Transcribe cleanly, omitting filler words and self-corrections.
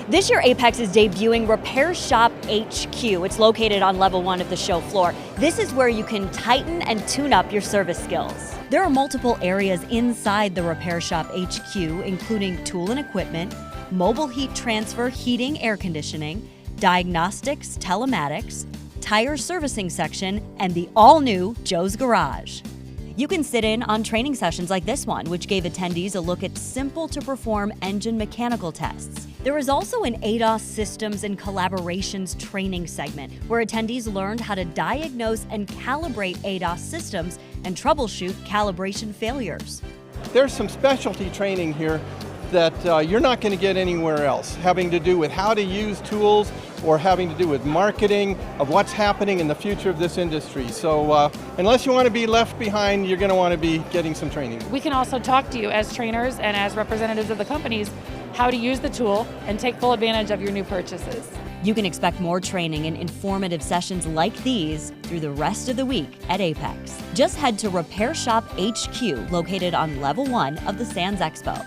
This year, AAPEX is debuting Repair Shop HQ. It's located on level 1 of the show floor. This is where you can tighten and tune up your service skills. There are multiple areas inside the Repair Shop HQ, including tool and equipment, mobile heat transfer, heating, air conditioning, diagnostics, telematics, tire servicing section, and the all-new Joe's Garage. You can sit in on training sessions like this one, which gave attendees a look at simple-to-perform engine mechanical tests. There is also an ADAS systems and collaborations training segment, where attendees learned how to diagnose and calibrate ADAS systems and troubleshoot calibration failures. There's some specialty training here that you're not going to get anywhere else, having to do with how to use tools or having to do with marketing of what's happening in the future of this industry. So unless you want to be left behind, you're going to want to be getting some training. We can also talk to you as trainers and as representatives of the companies how to use the tool and take full advantage of your new purchases. You can expect more training and informative sessions like these through the rest of the week at AAPEX. Just head to Repair Shop HQ, located on level 1 of the Sands Expo.